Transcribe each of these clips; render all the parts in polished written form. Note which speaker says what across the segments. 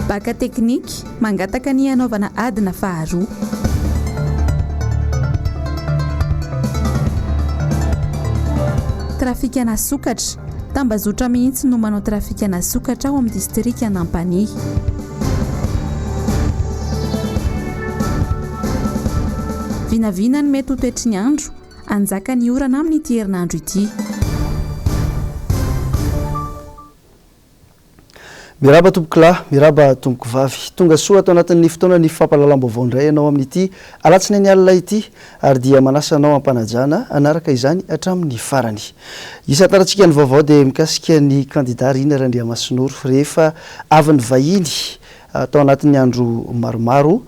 Speaker 1: Baka teknika mangataka ny anaovana adina faharoa. Trafika na sokatra. Tambazotra mihitsy no manao trafika na sokatra ao amin'ny distrika Anampany. Vinavina ny mety ho toetry ny andro, anjaka ny orana amin'ity herinandro ity.
Speaker 2: Miraba tompokila, miraba tompoko vavy. Tonga soa atao anatin'ny fotoana ny fampahalalam-baovao indray ianao amin'ity Alatsinainy alina ity ary dia manasa anao ampanajana anaraka izany hatramin'ny farany. Isan-tarantsika ny vaovao dia mikasika ny candidat Rina Randriamasinoro rehefa avy ny vahiny atao anatin'ny andro maromaro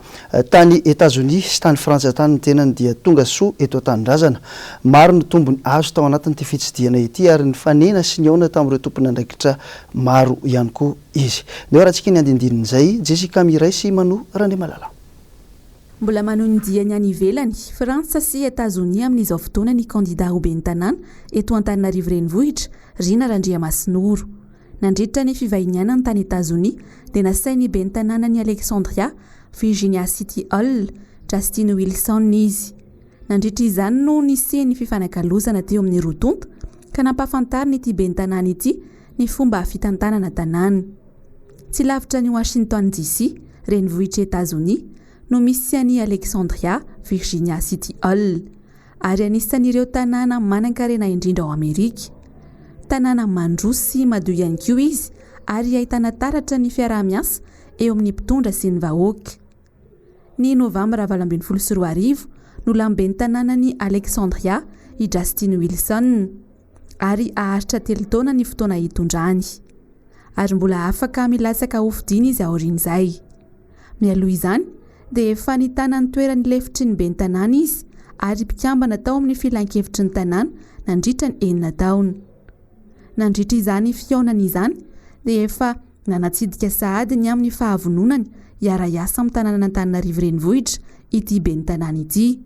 Speaker 2: tany États-Unis sy tany Frantsa tany ny tenany dia tonga soa eto an-tanindrazana. Maro ny tombony azo tao anatin'ity fitsidiana ity ary ny fanena sy ny aona tamin'ireo tompon'andraikitra maro ihany koa izy. Neo rahantsika ny andindinin'izay Jessica Miray sy Manu Randriamalala.
Speaker 1: Mbola maneho ny diany any ivelany Frantsa sy États-Unis amin'izao fotoana ny candidat ho ben'ny tanàna eto Antananarivo renivohitra Rina Randriamasinoro. Nandritra ny fivahiniana ny tany États-Unis dia nasainy ben'ny tanàna ny Alexandria, Virginia City Hall, Justin Wilson izy. Nandritra izany no nisy ny fifanakalozana teo amin'ny rotonta ka nampahafantarina ity ben'ny tanàna ity ny fomba fitantanana tanàna. Tsy lavitra ny Washington DC, renivohitra États-Unis, no misy any Alexandria, Virginia City Hall, ary anisan'ireo tanàna manan-karena indrindra ao Amerika. Tanàna mandroso sy madio ihany koa izy ary ahitana taratra ny fiaraha-miasa eo amin'ny mpitondra sy ny vahoaka. Ny Novambra 2024 no lamben'ny tanàna ny Alexandria i Justin Wilson ary aharitra 3 taona ny fotoana hitondrany. Ary mbola afaka milatsaka hofidiana izy aorian'izay. Mialoha izany dia efa nitana ny toerany lefitry ny ben'ny tanàna izy ary mpikambana tao amin'ny filan-kevitry ny tanàna nandritra ny 9 taona. Nandritra izany fiaonany izany dia efa nanatsidika sahady ny amin'ny fahavononany hiara-iasa amin'ny tanàna Antananarivo renivohitra ity ben'ny tanàna ity.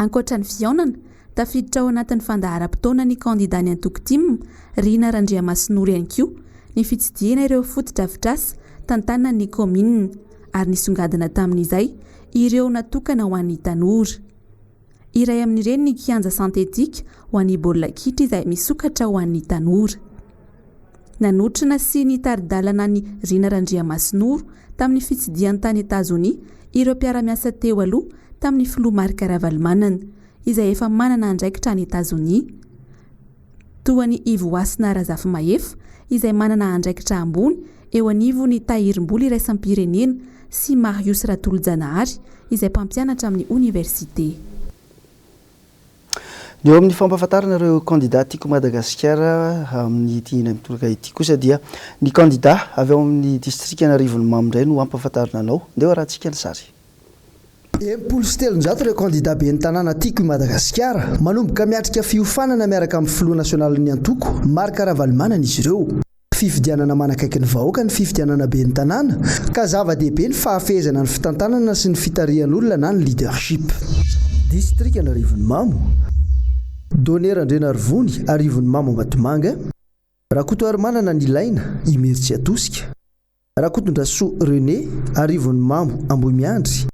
Speaker 1: Ankoatra ny fiaonana, tafiditra ao anatin'ny fandaharam-potoana ny candidat ny antoko-tim Rina Randriamasinoro ihany koa ny fitsidiana ireo foto-drafitrasa tantanan'ny commune ary nisongadina tamin'izay ireo natokana ho an'ny tanora. Iray amin'ireny ny kianja santetika ho an'ny baolina kitra izay misokatra ho an'ny tanora. Nanotrina sy nitaridalana ny Rina Randriamasinoro tamin'ny fitsidiany tany États-Unis ireo mpiara-miasa teo aloha tamin'ny filoha Marc Ravalomanana izay efa manana andraikitra any États-Unis. Toa ny Ivo Wasina Razafy-Mahefa izay manana andraikitra ambony eo anivony tahirim-boly iraisam-pirenena sy Marius Ratolo-Janahary izay mpampianatra amin'ny université.
Speaker 2: Eo amin'ny fampahafantarana ireo candidat tiako Madagasikara amin'ny ity mitoroka ity kosa dia ny candidat avy ao amin'ny distrika Anarivon'ny Mamindray no ampahafantarina anao. Ndeo rahantsika ny sary.
Speaker 3: 17 ireo candidat ben'ny tanàna tiako Madagasikara manomboka miatrika fiofanana miaraka amin'ny filoha nasionalin'ny antoko Marc Ravalomanana izy ireo. Fifidianana manakaiky ny vahoaka ny fifidianana ben'ny tanàna ka zava-dehibe ny fahafehezana ny fitantanana sy ny fitarihan'olona na ny leadership. Distrika Anarivon'ny Mamo, Donera Andrenarivony, Arivon'ny Mamo Ambatomanga, Rakoto Arimanana ny Ilaina, Imeritsy Atosika, Rakotondrasoa René, Arivon'ny Mamo Amboimiandry,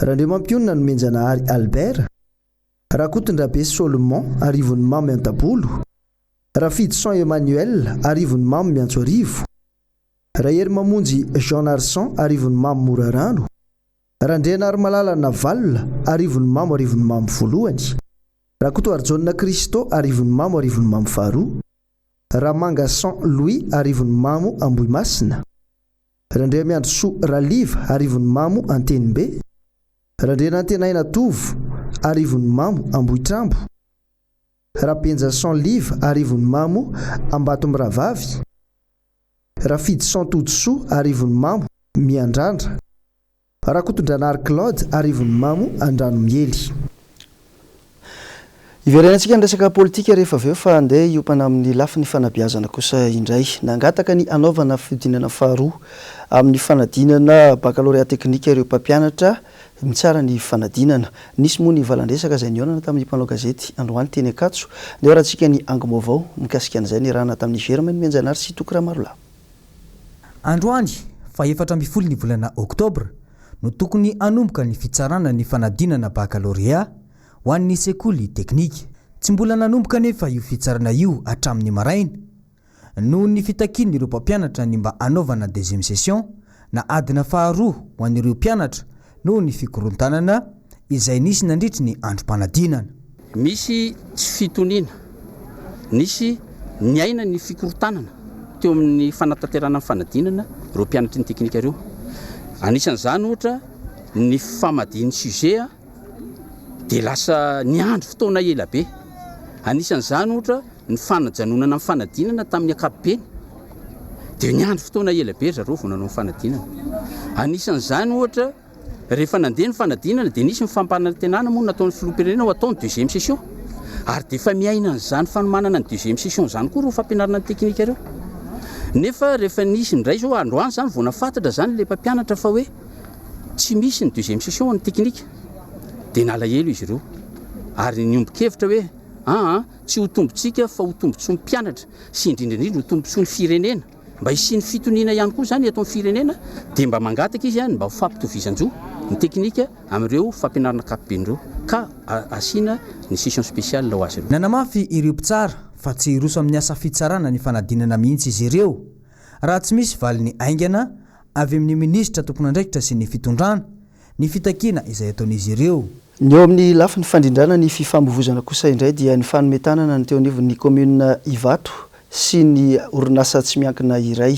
Speaker 3: Randriamampionina no Menjanahary Albert, Rakotondrabe Solomon, Arivon'ny Mamo Antabolo, Rafidson Emmanuel, Arivon'ny Mamo Miantsoarivo, Rahery Mamonjy Jean Narson, Arivon'ny Mamo Morarano, Randrianary Malala Naval, Arivon'ny Mamo voalohany, Rakoto Arjona Kristo, Arivon'ny Mamo faharoa, Ramangason Louis, Arivon'ny Mamo Ambohimasina, Randriamiandrosoa Raliva, Arivon'ny Mamo Antenimbe, Randrianantenaina Tovo, Arivon'ny Mamo Ambohitrambo, Rapenjason Liva, Arivon'ny Mamo Ambatomravavy, Rafidson Todsoa, Arivon'ny Mamo Miandrandra, Rakotondranary Claude, Arivon'ny Mamo Andranomiely.
Speaker 2: Iverenantsika ny resaka politika rehefa aveo fa andeha hiopana amin'ny lafiny fanabeazana kosa indray. Nangataka ny anaovana fidinana faharoa amin'ny fanadinana baccalauréat teknika ireo mpampianatra mitsara ny fanadinana. Nisy moa ny valandresaka izay nionana tamin'ny mpanao gazety Androany Teny Akatso. Neo rahantsika ny angovaovao mikasika an'izay ny rahana tamin'ny Germaine Menjanary sy Tokora Marola.
Speaker 4: androany fa 4 ny volana Oktobra no tokony anomboka ny fitsarana ny fanadinana baccalauréat ho an'ny sekoly teknika. Tsy mbola nanomboka nefa io fitsarana io hatramin'ny maraina noho ny fitakian'ireo mpampianatra ny mba anaovana deuxième session na adina faharoa ho an'ireo mpianatra noho ny fikorontanana izay nisy nandritry ny androm-panadinana.
Speaker 5: Misy tsy fitoniana, nisy ny aina ny fikorontanana teo amin'ny fanatanterana ny fanadinana ireo mpianatra ny teknika ireo. Anisan'izany ohatra ny famadiny sujet dia lasa ny andro fotoana ela be. Anisan'izany ohatra ny fanajanonana amin'ny fanadinana tamin'ny ankapobeny dia ny andro fotoana ela be zareo vao nanao ny fanadinana. Anisan'izany ohatra rehefa nandeha ny fanadinana dia nisy mifampanantenana moa nataon'ny filoham-pirenena ho ataony deuxième session, ary dia efa miaina an'izany fanomanana ny deuxième session izany koa reo fampianarana ny teknika ireo. Nefa rehefa nisy indray zao androany zany vao nafantatra zany le mpampianatra fa hoe tsy misy ny deuxième session ny teknika dia nalahelo izy ireo ary niombon-kevitra hoe tsy ho tombontsika fa ho tombontsy ny mpianatra sy indrindraindrindra ho tombontsy ny firenena mba hisiany fitoniana ihany koa zany eto amin'ny firenena dia mba mangataka izy mba ho fampitovizan-jo ny teknika amin'ireo fampianarana ankapobeny ireo ka asiana ny session spéciale ho azy ireo.
Speaker 4: Nanamafy ireo mpitsara fa tsy hiroso amin'ny asa fitsarana ny fanadinana mihitsy izy ireo raha tsy misy valiny aingana avy amin'ny minisitra tompon'andraikitra sy ny fitondrana ny fitakiana izay ataon'izy ireo.
Speaker 2: Ny eo amin'ny lafin'ny fandrindrana ny fifamoivoizana kosa indray dia ny fanometanana ny teo anivon'ny commune Ivato sy ny orinasa tsy miankina iray.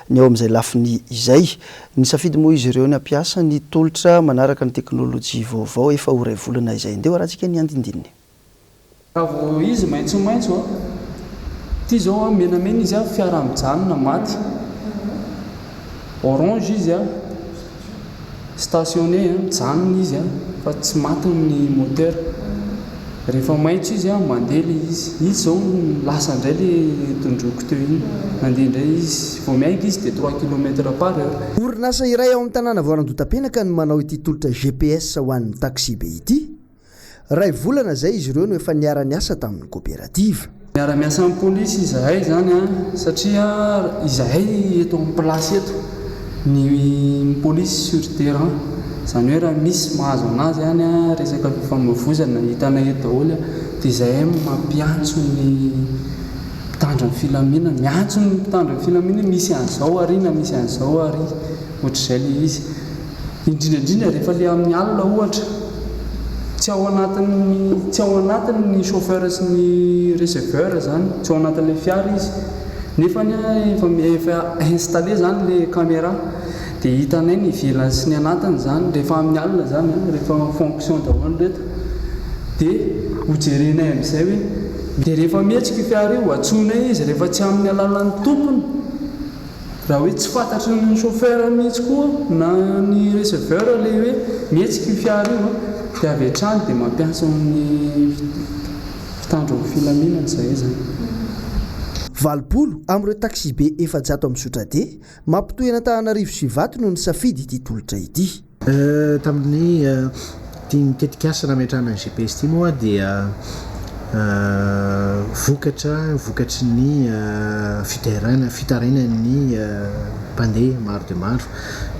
Speaker 2: Ny eo amin'izay lafiny izay ny safidy moa izy ireo ny ampiasa ny tolotra manaraka ny teknôlôjia vaovao efa ho ray volana izay. Ndeo rahantsika ny andindininy.
Speaker 6: Raha izy maitsomaitso ty zao menamena izy fiara mijanona maty orange izy stationné mijanona izy fa tsy maty ny moteur. Rehefa maitso izy mandeha le izy zao lasa indray le tondroko teo iny mandeha indray izy vao miainga izy dia 3 km/h.
Speaker 3: Orinasa iray ao amin'ny tanàna Voarandota-penaka no manao ity tolotra GPS ho an'ny taxi be ity. Ray volana zay izy ireo no efa niara-niasa tamin'ny coopérative.
Speaker 6: Miara-miasa amin'ny polisy izahay zany satria izahay eto amin'ny plasy eto ny polisy sur terrain zany hoe raha misy mahazo anazy any resaka fifamoivoizana hitanay eto daholo dia izahay mampiantso ny mpitandro ny filaminana, miantso ny mpitandro ny filaminana misy an'izao ary na misy an'izao ary ohatr'izay le izy. Indrindraindrindra rehefa le amin'ny alina ohatra tsy ao anatiny ny chauffeur sy ny receveur zany, tsy ao anatin'ilay fiara izy nefa efa installé zany le caméra dia hitanay ny ivelany sy ny anatiny zany rehefa amin'ny alina zany rehefa fonction daholo reto dia hojerenay amin'izay hoe dia rehefa mihetsika fiara io atsoinay izy rehefa tsy amin'ny alalan'ny tompony raha hoe tsy fantatry ny chauffeur mihitsy koa na ny receveur le hoe mihetsika fiara io dia avy hatrany dia mampiasa amin'ny mpitandro ny filaminana izay zany.
Speaker 3: 20 amin'ireo taxi be 400 amin'ny Sotrade mampitohy Antananarivo sy Ivato no ny safidy ity tolotra ity.
Speaker 7: Tamin'ny tia mitetika asa nametrahana ny GPS ity moa dia vokatry ny fitarainan'ny mpandeha maro dia maro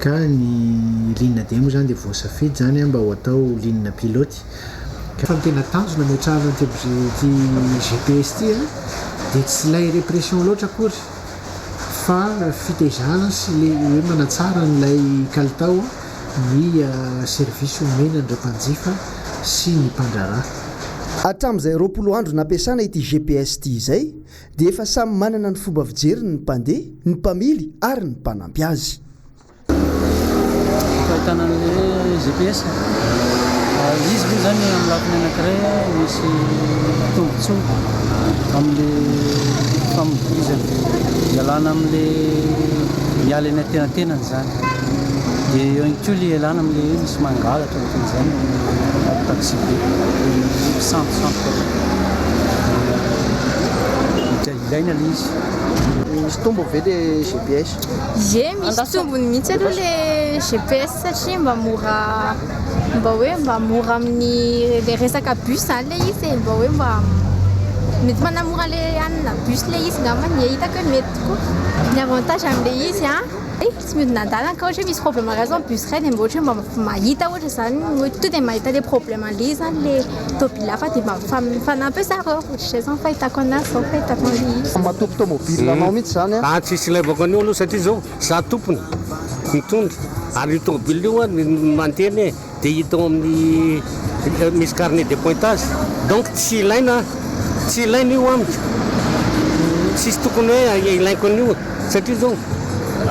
Speaker 7: ka ny ligne D moa zany dia voasafidy zany mba ho atao ligne pilote. Fa ny tena tanjona nametrahana ty GPS ity dia tsy ilay répression loatra akory fa fitezana sy le hoe manatsara n'ilay kalitao ny service omenan'ireo mpanjifa sy ny mpandrarà.
Speaker 3: Hatramin'izay 20 andro nampiasana ity GPS ity izay dia efa samy manana ny fomba fijeriny ny mpandeha, ny mpamily ary ny mpanampy azy.
Speaker 6: Fahitana an'ilay GPS izy moa zany amin'ny lafiny anankiray misy tombotsoa amin'ilay famoivoizana ialana amin'ilay miala eny antenantenany zany dia eo ihany koa ilay ialana amin'ilay misy mangalatra ohatr'izany taxi be centre ilaina ilay izy.
Speaker 2: Misy tombo ve le GPS?
Speaker 8: Misy tombony mihitsy aloha le GPS satria mba mora amin'ny le resaka bus zany le izy mba hoe mba mety manamora le anina bus le izy ngamba ny hitako hoe mety tokoa. Ny avantage amin'le izy tsy mihodina an-dalana ka ohatra misy problème raison bus ray dia mba ohatra mba mahita ohatra zany to dia mahita le problème an'le zany le tômôbily hafa dia mba mifanampy zareo ohatr'izay zany fahitako anazy zao fahitako an'le
Speaker 2: matompo tômôbily anao mihitsy zany a
Speaker 9: tsisy ilaivako an'io aloha satria zao za tompony mitondra ary io tômôbily io manteny dia hitao amin'ny misy carnet de pointage donc tsy ilaina io amiko tsisy tokony hoe ilaiko an'io satria zao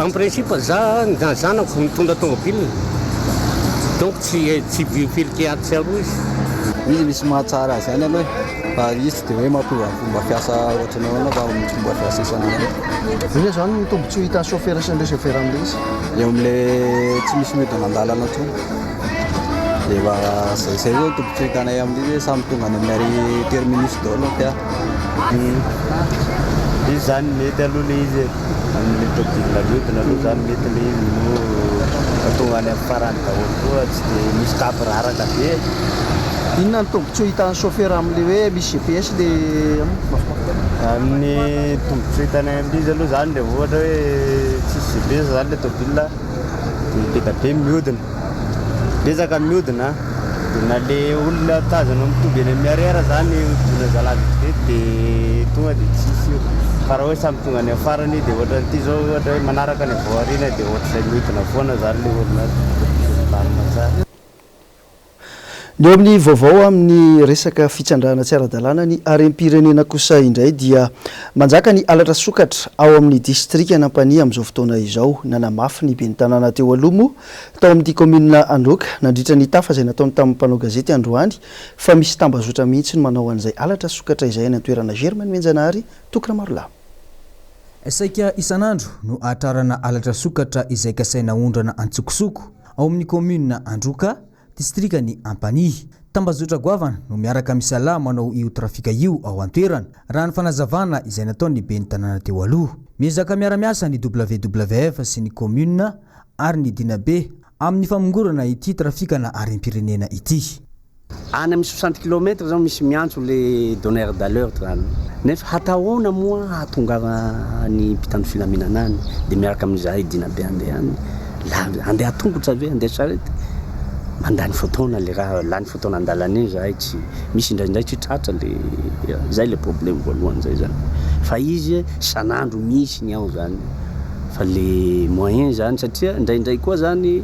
Speaker 9: en principe za zanako mitondra tômôbily donc tsy vifiliky aty sy aroa izy
Speaker 10: misy mahatsara zany aloha fa izy dia hoe mampiova fomba fiasa ohatranao anao fa misy fomba fiasa isan'andro
Speaker 2: io zany mitombotsy ho hitan'ny chauffeur sy an'le chauffeur amin'le izy
Speaker 10: eo amin'le tsy misy mihodina an-dalana tsony dia efa zay zao tombotsy hitanay amin'le samy tonga any amin'ny ary terminus daholo tia
Speaker 11: izy zany mety aloha le izy amin'ny tômôbily mihodina aloha zany mety le izy no tonga any amin'ny farany daholo koa tsy dia misy kapy raraka be
Speaker 2: inona ny tombotsy ho hitan'ny chauffeur amin'le hoe misy GPS dia
Speaker 11: amin'ny tombotsy hitanay amin'izy aloha zany dia ohatra hoe tsisy GPS zany le tômôbily dia be be mihodina betsaka mihodina dia na le olona tazana mitovy eny amin'ny arrière zany hodina zalahy dia tonga dia tsisy io fa raha hoe samy tonga any farany dia ohatra n'ity zao ohatra hoe manaraka ny voariana dia ohatr'izay mihodina foana zany le olona tanina tsara
Speaker 2: ny eo amin'ny vaovao amin'ny resaka fitsandrana tsy ara-dalàna ny harem-pirenena kosa indray dia manjaka ny alatra sokatra ao amin'ny distrika Nampania amin'izao fotoana izao nanamafy ny ben'ny tanàna teo alomo tao amin'ity commune Androka nandritra ny tafa izay nataony tamin'ny mpanao gazety androany fa misy tambazotra mihitsy ny manao an'izay alatra sokatra izay any an-toerana Germaine Menjanary tokona marola
Speaker 4: saika isan'andro no ahatrarana alatra sokatra izay kasaina ondrana antsokosoko ao amin'ny commune Androka distrika ny Ampania tambazotra goavana no miaraka misala manao io trafika io ao an-toerana raha ny fanazavana izay nataony ben'ny tanàna teo aloha miezaka miara-miasa ny WWF sy ny commune ary ny dinabe amin'ny famongorana ity trafika na harem-pirenena ity
Speaker 9: any amin'ny 60 km zao misy miantso le donneur d'allure zany nefa hatahoana moa hahatongava ny mpitandro filaminana any dia miaraka amin'izahay dinabe andeha any andeha tongotra ave andeha sarety mandany fotoana le raha lany fotoana andalana iny zahay tsy misy indraindray tsy tratra le zay le problème voalohany zay zany fa izy sanandro misy ny ao zany fa le moyen zany satria indraindray koa zany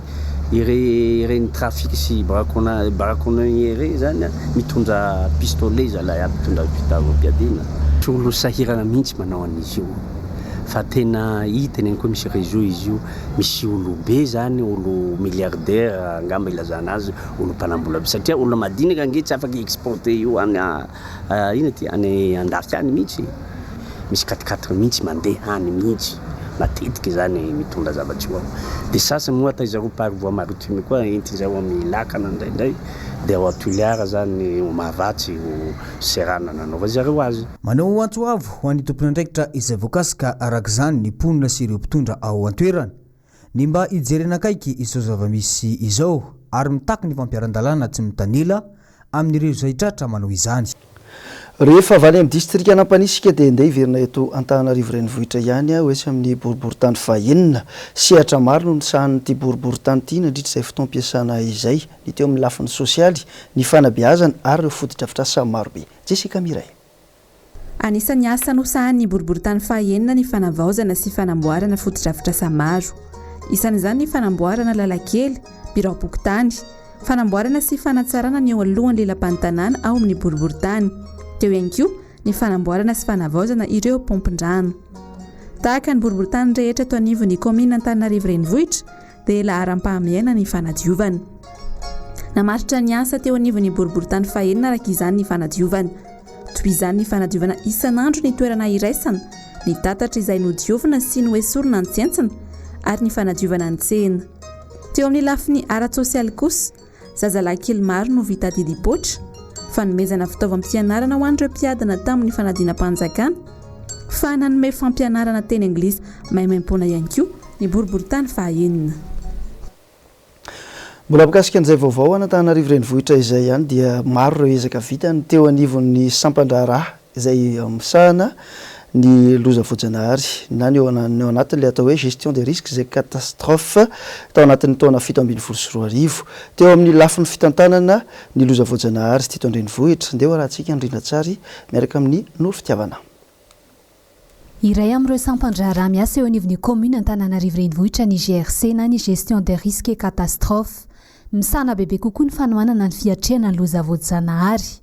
Speaker 9: ireny trafic sy barakona ire zany mitondra pistolet zalahy aby mitondra piadina tsy olo sahirana mihitsy manao an'izy io fa tena hita eny koa misy réseau izy io misy olo be zany olo milliardaire angamba ilazana azy olo mpanambola be satria olo madinika ange tsy afaka exporter io any ina ty any andafy any mihitsy misy 4x4 mihitsy mandeha any mihitsy matetiky zany mitondra zavatra io ao dia sasany moa ata zareo parvoie maritime koa enti zareo amin'ny lakana indraindray dia ao atuliara zany mahavatsy serana nanaova zareo azy
Speaker 4: manao antsoavo ho an'ny tompon'andraikitra izay voakasika araka izany ny mponina sy ireo mpitondra ao an-toerana ny mba hijerena akaiky izao zava-misy izao ary mitaky ny fampiaran-dalàna tsy mitanila amin'ireo izay tratra manao izany
Speaker 2: rehefa avy any amin'ny distrika Nampania isika dia andeha hiverina eto Antananarivo renivohitra ihany hoe sy amin'ny boriboritany fahaenina sehatra maro no nisahan'ity boriboritany ity nandritra izay fotoam-piasana izay ny teo amin'ny lafiny sosialy ny fanabeazana ary ireo fotodrafitra samy marobe Jessica Miray
Speaker 1: anisan'ny asa nosahan'ny boriboritany fahaenina ny fanavaozana sy fanamboarana fotodrafitra samy maro isan'izany ny fanamboarana lalakely biraopokotany fanamboarana sy fanatsarana ny eo alohan'ny lelam-panotanàna ao amin'ny boriboritany teo ihany koa ny fanamboarana sy fanavaozana ireo pompin-drano tahaka ny boriboritany rehetra eto anivon'ny commune Antananarivo renivohitra dia laharam-pahamiaina ny fanadiovana namaritra ny asa teo anivon'ny boriboritany fahaenina araka izany ny fanadiovana toy izany ny fanadiovana isan'andro ny toerana iraisana ny tatatra izay nodiovina sy ny hoesorina ny tsentsina ary ny fanadiovana ny tsena teo amin'ny lafiny ara-tsosialy kosa zazalahy kely maro no vita didipotra fanomezana fitaovam-pianarana ho an'ireo mpiadana tamin'ny fanadinam-panjakana fa nanome fampianarana teny anglisy maimaim-pona ihany koa ny boriboritany fahaenina
Speaker 2: mbola mikasika an'izay vaovao Antananarivo renivohitra izay ihany dia maro ireo ezaka vita ny teo anivon'ny sampandraraha izay misahana ny loza voajanahary na ny eo anatin'le atao hoe gestion des risques zay catastrophe tao anatin'ny taona 724 teo amin'ny lafin'ny fitantanana ny loza voajanahary sy tito andrenivohitra ndeha raha antsika andrinatsary miaraka amin'ny noro fitiavana.
Speaker 12: Iray amin'ireo sampandraharaha miasa eo anivon'ny commune Antananarivo renivohitra ny GRC na ny gestion des risques et catastrophe misana bebe kokoa ny fanohanana ny fiatrehana ny loza voajanahary.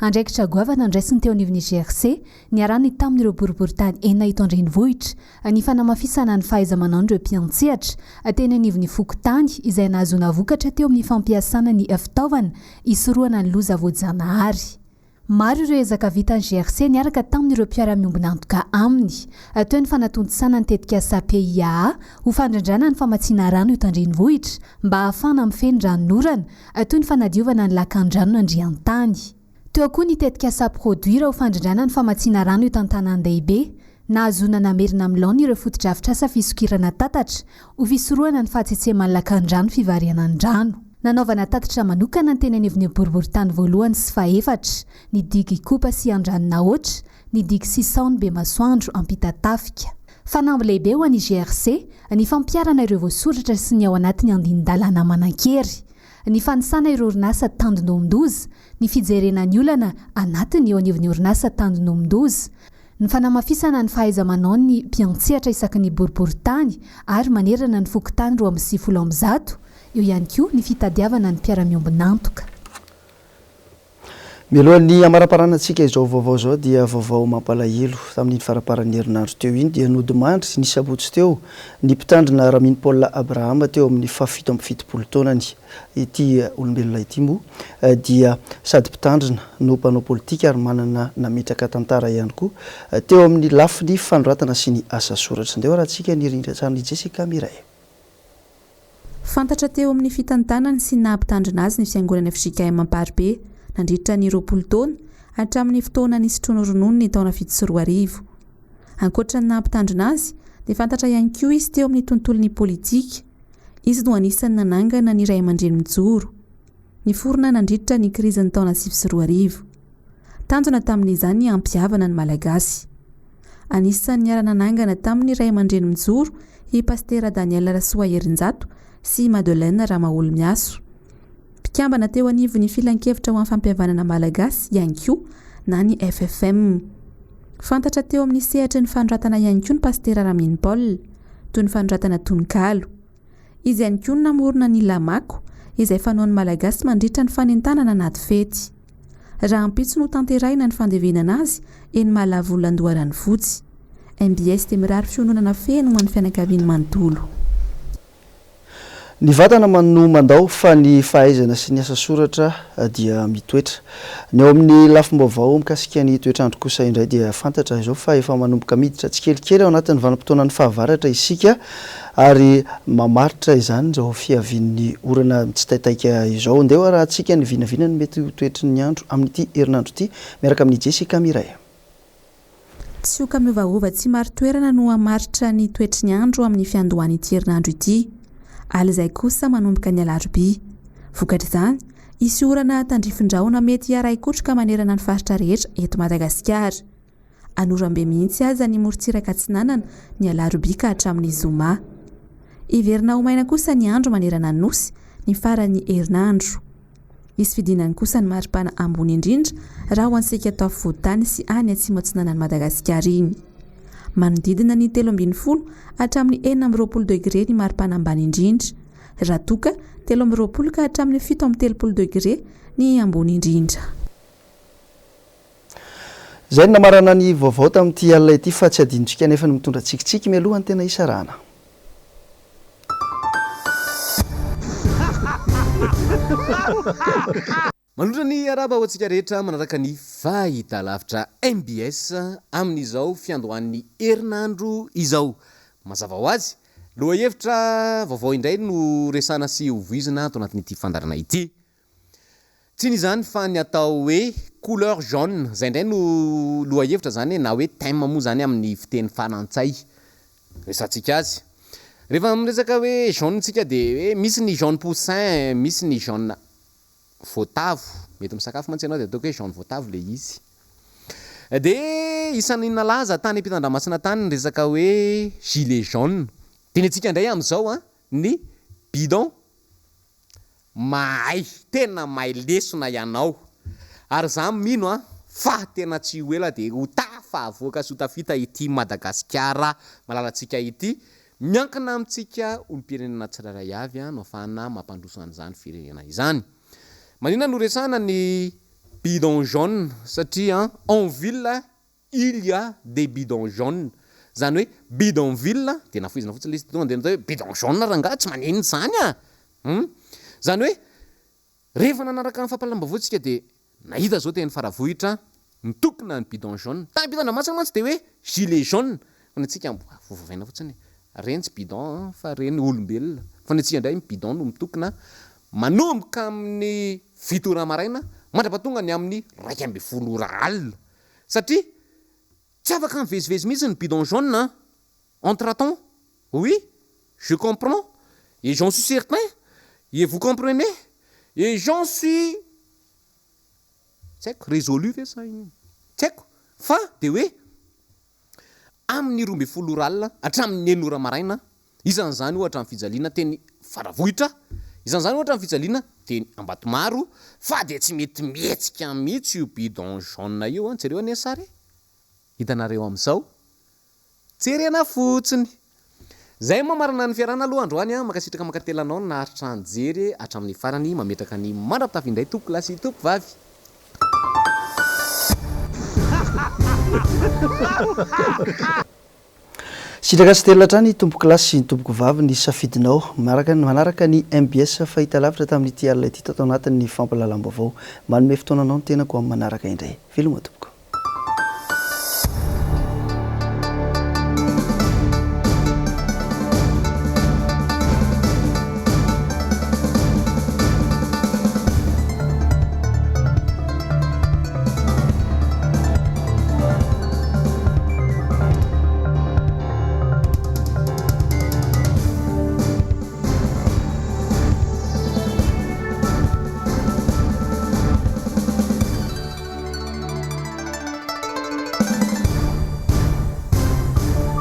Speaker 12: Andraikitra goavana ndraisiny teo anivon'ny GRC niarany tamin'ireo boriboritany enina ito andrenivohitra ny fanamafisana ny fahaiza-manao ireo mpiantsehatra teny anivon'ny fokotany izay nahazona vokatra teo amin'ny fampiasana ny fitaovana isorohana ny loza voajanahary. Maro ireo ezaka vitan'ny GRC niaraka tamin'ireo mpiara-miombona antoka aminy teo ny fanatondisana ny tetika SAPIA ho fandrandrana ny famatsiana rano eto andrenivohitra mba ahafana mifeny ranonorana teo ny fanadiovana ny lakan-drano andrian-tany. Teo koa ny tetika SAPRODUIRA ho fandrandrana ny famatsiana rano eto an-tanan-dehibe nahazona namerina amin'ny laony ireo fotodrafitrasa fisokirana tatatra ho fisorohana ny fahatsetseman'ny lakan-drano fivariana ny rano. Nanaovana tatatra manokana ny teny anivon'ny boriboritany voalohany sy faefatra ny digy kopa sy andranona oatra ny digy sisaony be masoandro ampitatafika. Fanambo lehibe ho an'ny GRC ny fampiarana ireo voasoratra sy ny ao anatin'ny andinin-dalàna manan-kery, ny fanisana ireo orinasa tandonomdoza, ny fijerena ny olana anatiny eo anivon'ny orinasa tandonomdoza, ny fanamafisana ny fahaiza-manao ny mpiantsehatra isaky ny boriboritany ary manerana ny fokotany 2010 eo ihany koa ny fitadiavana ny mpiara-miombona antoka.
Speaker 2: Mialohan'ny amaraparanantsika izao vaovao zao dia vaovao mampalahelo tamin'ny faraparan'ny herinandro teo iny dia nodimandry ny sabotsy teo ny mpitandrina Raminy Paul Abraham teo amin'ny 7 taonany. Ity olombelona ity moa dia sady mpitandrina no mpanao politika ary manana nametraka tantara ihany koa teo amin'ny lafiny fanoratana sy ny asa soratra. Ndeha rahantsika ny rindran-tsary ny Jessica Miray.
Speaker 1: Fantatra teo amin'ny fitantanany sy nampitandrina azy ny fiangonana fizika Mamparibe nandritra ny 20 taona hatramin'ny fotoana nisy trono ronono ny taona 7 ankoatra ny nampitandrina azy dia fantatra ihany koa izy teo amin'ny tontolon'ny politika. Izy no anisan'ny nanangana ny ray aman-dreny mijoro ny forona nandritra ny kriziny taona 7 tanjona tamin'izany ny ampiavana ny malagasy. Anisan'ny niara-nanangana tamin'ny ray aman-dreny mijoro i Pastera Daniel Rasoa Herinjato sy Madeleine Ramaolo-Miaso. Pikambana teo anivon'ny filan-kevitra ho amin'ny fampihavanana malagasy ihany koa na ny FFM. Fantatra teo amin'ny sehatra ny fanoratana ihany koa ny Pastera Raminy Paul toy ny fanoratana tononkalo. Izy ihany koa namorona ny lamako izay fanaon'ny malagasy mandritra ny fanentanana anaty fety. Raha ampitso no tanterahina ny fandevenana azy eny Malavolandoharany fotsy. MBS dia mirary fiononana feno ho an'ny fianakaviany manontolo.
Speaker 2: Ny vatana no mandao fa ny fahaizana sy ny asa soratra dia mitoetra. Ny ao amin'ny lafim-baovao mikasika ny toetrandro kosa indray dia fantatra izao fa efa manomboka miditra tsikelikely ao anatin'ny vanim-potoanan'ny fahavaratra isika ary mamaritra izany izao fiavian'ny orana tsy taitaika izao. Ndeha raha antsika ny vinavina ny mety toetry ny andro amin'ity herinandro ity miaraka amin'ny Jessica Miray.
Speaker 1: Tsioka miovaova tsy maro toerana no hamaritra ny toetry ny andro amin'ny fiandohan'ity herinandro ity. Alizay kosa manomboka ny alarobia. Vokatra izany, isy orana tandrifin-drahona mety araikotroka manerana ny faritra rehetra eto Madagasikara. Anorambe mihitsy aza ny morontsiraka Atsinanana ny alarobia ka hatramin'ny zoma. Iverina ho maina kosa ny andro manerana ny nosy ny faran'ny herinandro. Misy fidinany kosa ny maripana ambony indrindra raha ho ansika atao afovoantany sy any atsimo atsinanan'ny Madagasikara iny. Manodidina ny 30 hatramin'ny 40 degré ny maripana ambany indrindra. Raha toka 30 ka hatramin'ny 30 degré ny ambony indrindra.
Speaker 2: Zay ny namarana ny vaovao tamin'ity alina ity fa tsy adinontsika nefa ny mitondra tsikitsiky mialoha ny tena isarana.
Speaker 13: Manondra ny araba ho antsika rehetra manaraka ny fahitalavitra MBS amin'izao fiandohan'ny herinandro izao. Mazava ho azy, loha hevitra vaovao indray no resana sy hovoizina ato anatin'ity fandarana ity. Tsy ny zany fa ny atao hoe couleur jaune, zay indray no loha hevitra zany na hoe thème moa zany amin'ny fiteny farantsay. Resantsika azy. Rehefa miresaka hoe jaune tsika dia hoe misy ny jaune poussin, misy ny jaune voatavo, mety misakafo mantsy anao dia ataoko hoe jaune voatavo le izy. dia isan'ny nalaza tany ampitandramasina tany ny resaka hoe gilet jaune dia ny antsika indray amin'izao a ny bidon mahay tena mahay lesona ianao ary za mino a fa tena tsy ho ela dia ho tafa avoaka sy ho tafita ity Madagasikara malalantsika ity miankina amintsika olom-pirenena tsirairay avy a no afahana mampandroso an'izany firenena izany. Manina no resana ny bidon jaune satria en ville il y a des bidons jaunes zany hoe bidonville dia nafoizina fotsiny le tonga dia natao hoe bidon jaune rangaha tsy manino zany a zany hoe rehefa nanaraka ny fampalambavoantsika dia nahita zao teny faravohitra mitokona ny bidon jaune tany ampitandramasina mantsy dia hoe gilet jaune fa ny antsika vovavaina fotsiny reny tsy bidon fa reny olombelona fa ny antsika indray bidon no mitokona manomboka amin'ny vitora maraina mandrapatonga ny amin'ny 12 alina satria tsy afaka mivezivezy mihitsy ny bidon jaune entre-temps. Oui, je comprends et j'en suis certain et vous comprenez et j'en suis tsy haiko résolu ve sa iny tsy haiko fa dia hoe amin'ny 12 alina hatramin'ny 9 ora maraina isan'izany ohatra amin'ny fijaliana teny faravohitra isan'izany ohatra amin'ny fijaliana teny Ambatomaro fa dia tsy mety mihetsika mihitsy io bidon jaune io a jereo ane sary hitanareo amin'izao jerena fotsiny zay mamarana ny fiarana aloha androany a makasitraka makatelanao naharitra anjery hatramin'ny farany mametraka ny mandrapitafy indray tompo lasy tompo vavy.
Speaker 2: sitraka sy telona trany tompoko lasy sy ny tompoko vavy ny safidinao manaraka ny MBS fahita lavitra tamin'ity alina ity tatao anatin'ny fampalalam-baovao manome fotoananao ny tenako amin'ny manaraka indray veloma tompoko.